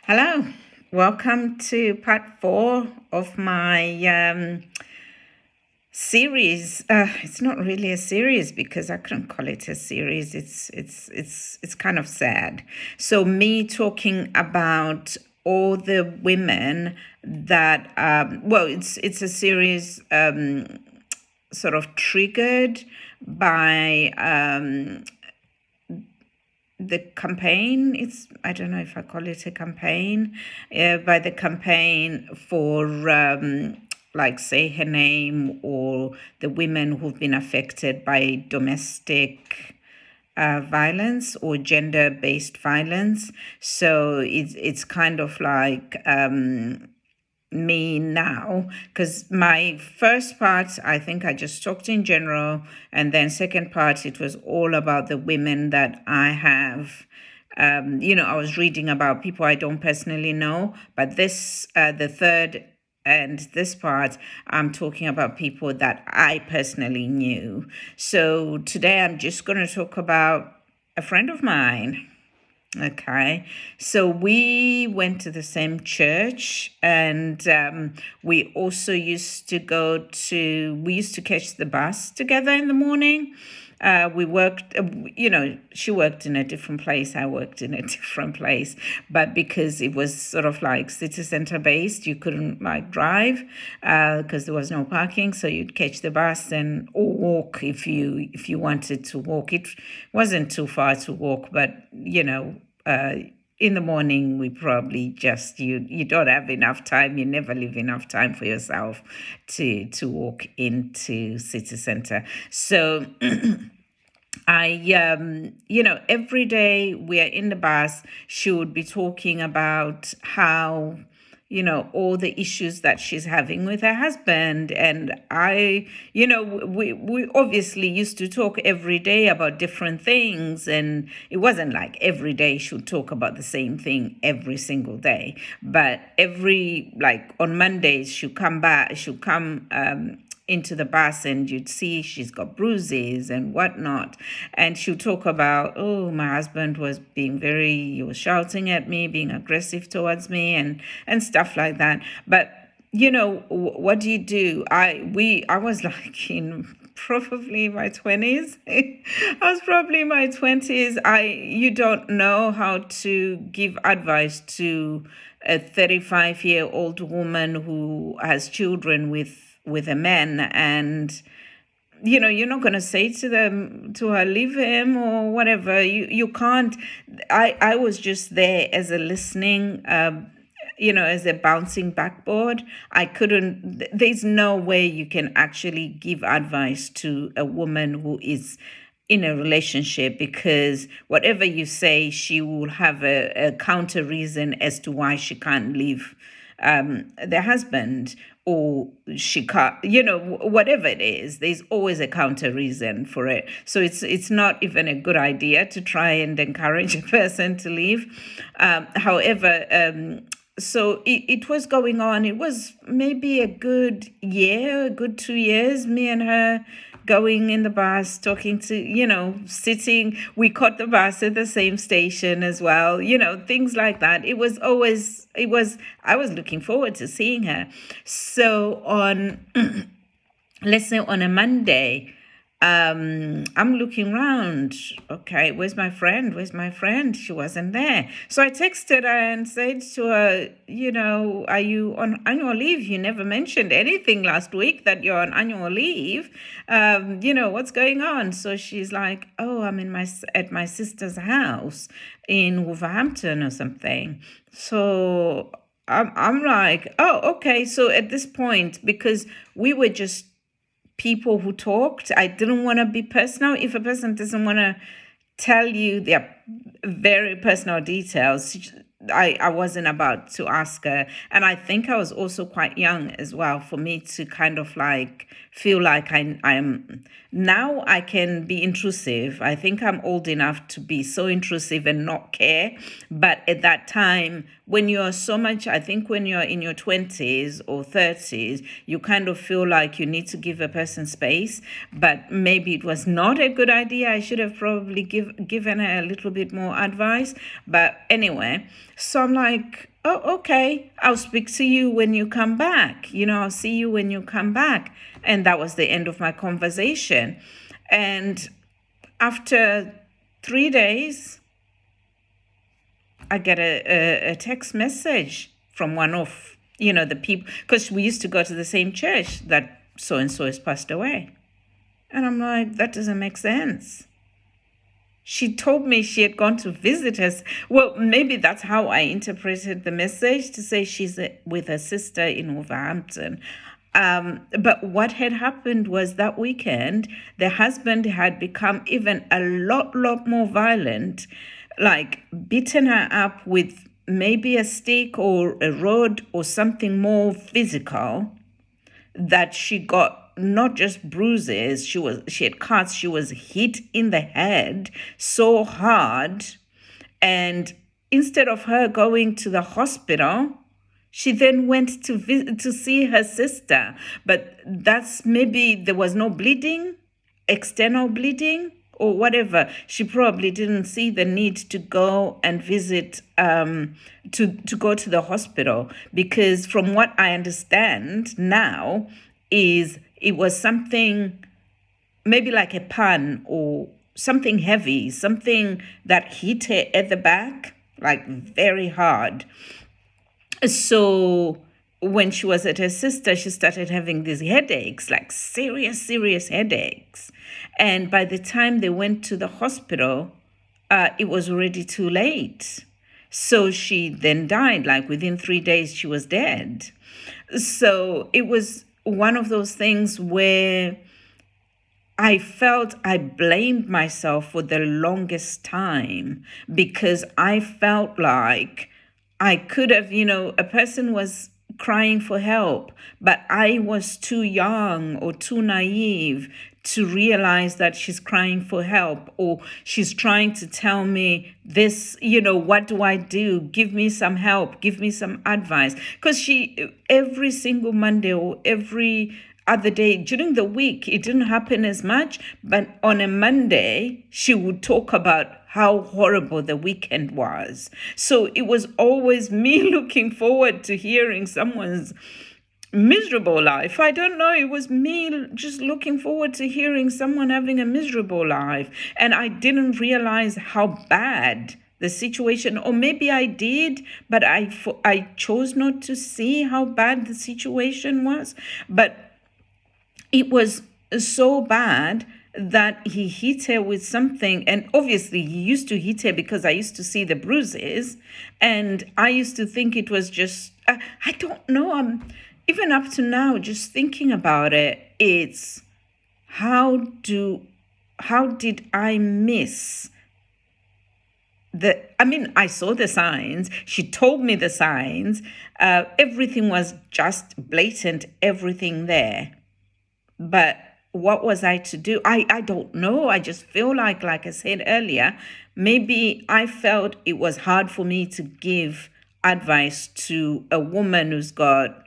Hello, welcome to part four of my series. It's not really a series because I couldn't call it a series. It's kind of sad. So me talking about all the women that it's a series sort of triggered by the campaign. I don't know if I call it a campaign, by the campaign for like say her name, or the women who've been affected by domestic violence or gender-based violence. So it's kind of like me now, because my first part, I think I just talked in general, and then second part, it was all about the women that I have. I was reading about people I don't personally know, but the third and this part, I'm talking about people that I personally knew. So today I'm just going to talk about a friend of mine. Okay, so we went to the same church, and we also we used to catch the bus together in the morning. We worked, she worked in a different place, I worked in a different place, but because it was sort of like city center based, you couldn't like drive because there was no parking, so you'd catch the bus and or walk if you wanted to walk. It wasn't too far to walk, but in the morning we probably just you don't have enough time, you never leave enough time for yourself to walk into city center. So every day we are in the bus, she would be talking about how, all the issues that she's having with her husband. And we obviously used to talk every day about different things. And it wasn't like every day she would talk about the same thing every single day. But like on Mondays, she'll come into the bus, and you'd see she's got bruises and whatnot. And she'll talk about, oh, my husband was he was shouting at me, being aggressive towards me, and stuff like that. But what do you do? I was like in probably my 20s. I was probably in my 20s. You don't know how to give advice to a 35-year-old woman who has children with a man, and you're not going to say to her, leave him or whatever. You can't. I was just there as a listening, as a bouncing backboard. I couldn't. There's no way you can actually give advice to a woman who is in a relationship, because whatever you say, she will have a counter reason as to why she can't leave their husband, or she can't, whatever it is, there's always a counter reason for it. So it's not even a good idea to try and encourage a person to leave. However, so it was going on. It was maybe a good 2 years, me and her going in the bus, talking to, sitting. We caught the bus at the same station as well, things like that. I was looking forward to seeing her. So on, let's say on a Monday, I'm looking around. Okay, where's my friend? Where's my friend? She wasn't there. So I texted her and said to her, are you on annual leave? You never mentioned anything last week that you're on annual leave. What's going on? So she's like, oh, I'm at my sister's house in Wolverhampton or something. So I'm like, oh, okay. So at this point, because we were just people who talked, I didn't want to be personal. If a person doesn't want to tell you their very personal details, I wasn't about to ask her. And I think I was also quite young as well for me to kind of like feel like I'm now I can be intrusive. I think I'm old enough to be so intrusive and not care. But at that time, when you're so much, I think when you're in your 20s or 30s, you kind of feel like you need to give a person space. But maybe it was not a good idea. I should have probably given her a little bit more advice. But anyway, So I'm like, oh, okay, I'll speak to you when you come back. I'll see you when you come back. And that was the end of my conversation. And after 3 days, I get a text message from one of, the people, because we used to go to the same church, that so and so has passed away. And I'm like, that doesn't make sense. She told me she had gone to visit us. Well, maybe that's how I interpreted the message, to say she's with her sister in Wolverhampton. But what had happened was that weekend, the husband had become even a lot more violent, like beaten her up with maybe a stick or a rod or something more physical, that she got not just bruises, she had cuts, she was hit in the head so hard. And instead of her going to the hospital, she then went to see her sister. But that's, maybe there was no bleeding, external bleeding or whatever. She probably didn't see the need to go and visit, to go to the hospital, because from what I understand now is it was something maybe like a pan or something heavy, something that hit her at the back, like very hard. So when she was at her sister, she started having these headaches, like serious headaches. And by the time they went to the hospital, it was already too late. So she then died, like within 3 days, she was dead. So it was one of those things where I felt I blamed myself for the longest time, because I felt like I could have, a person was crying for help, but I was too young or too naive to realize that she's crying for help, or she's trying to tell me this, what do I do? Give me some help, give me some advice. Because every single Monday or every other day during the week, it didn't happen as much, but on a Monday, she would talk about how horrible the weekend was. So it was always me looking forward to hearing someone's miserable life. I don't know, it was me just looking forward to hearing someone having a miserable life. And I didn't realize how bad the situation, or maybe I did, but I chose not to see how bad the situation was. But it was so bad that he hit her with something. And obviously he used to hit her because I used to see the bruises, and I used to think it was just, I don't know, I'm even up to now just thinking about it, it's how did I miss I saw the signs. She told me the signs. Everything was just blatant, everything there. But what was I to do? I don't know. I just feel like I said earlier, maybe I felt it was hard for me to give advice to a woman who's got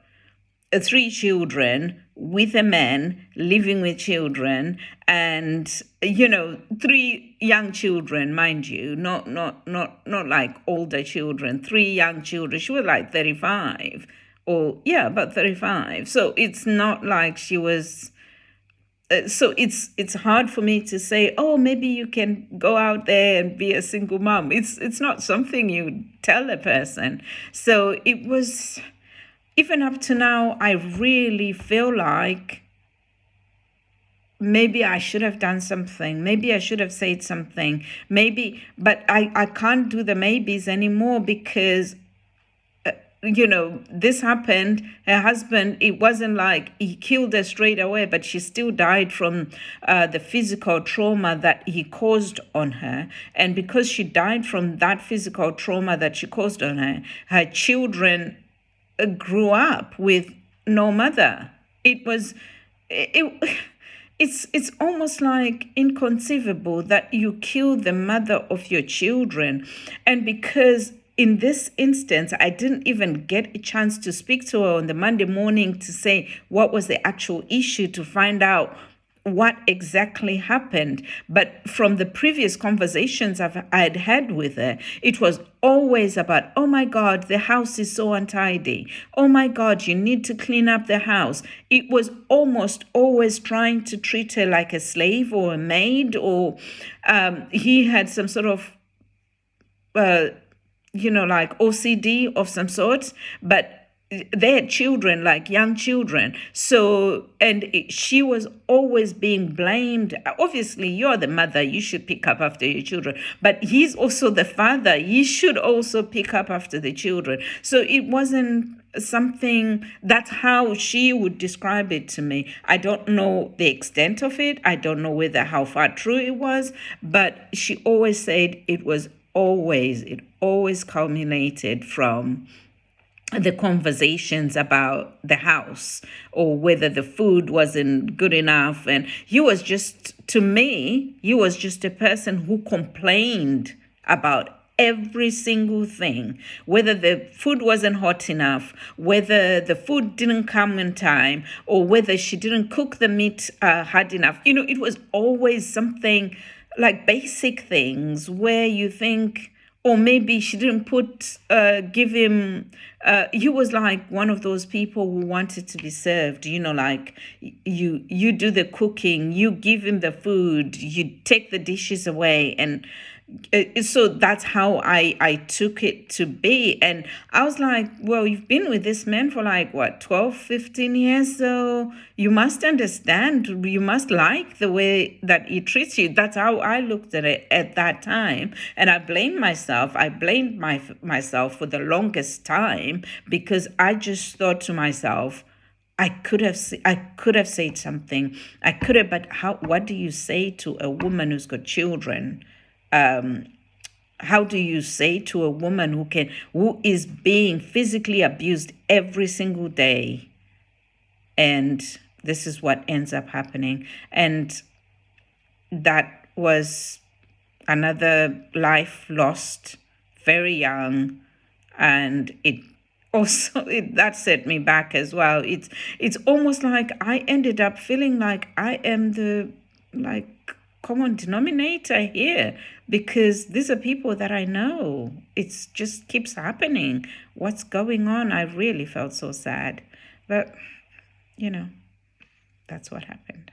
3 children with a man, living with children, and 3 young children, mind you, not like older children, 3 young children. She was like 35, or about 35. So it's not like she was. So it's hard for me to say, oh, maybe you can go out there and be a single mom. It's not something you tell a person. So it was, even up to now, I really feel like maybe I should have done something. Maybe I should have said something. But I can't do the maybes anymore, because this happened. Her husband, it wasn't like he killed her straight away, but she still died from the physical trauma that he caused on her. And because she died from that physical trauma that she caused on her, her children grew up with no mother. It's almost like inconceivable that you kill the mother of your children. And because in this instance, I didn't even get a chance to speak to her on the Monday morning to say what was the actual issue, to find out what exactly happened. But from the previous conversations I'd had with her, it was always about, oh my God, the house is so untidy. Oh my God, you need to clean up the house. It was almost always trying to treat her like a slave or a maid, or he had some sort of uh, like OCD of some sort, but they had children, like young children. So, and she was always being blamed. Obviously, you're the mother, you should pick up after your children, but he's also the father, he should also pick up after the children. So it wasn't something, that's how she would describe it to me. I don't know the extent of it, I don't know whether how far true it was, but she always said it always culminated from the conversations about the house, or whether the food wasn't good enough. And to me, he was just a person who complained about every single thing, whether the food wasn't hot enough, whether the food didn't come in time, or whether she didn't cook the meat hard enough. It was always something like basic things where you think, or maybe she didn't give him, he was like one of those people who wanted to be served, like you do the cooking, you give him the food, you take the dishes away. And so that's how I took it to be. And I was like, well, you've been with this man for like what, 12, 15 years, so you must understand, you must like the way that he treats you. That's how I looked at it at that time. And I blamed myself for the longest time, because I just thought to myself, I could have said something. I could have, but what do you say to a woman who's got children? How do you say to a woman who is being physically abused every single day? And this is what ends up happening. And that was another life lost very young. And it also that set me back as well. It's almost like I ended up feeling like I am the common denominator here, because these are people that I know. It's just keeps happening. What's going on? I really felt so sad. But, that's what happened.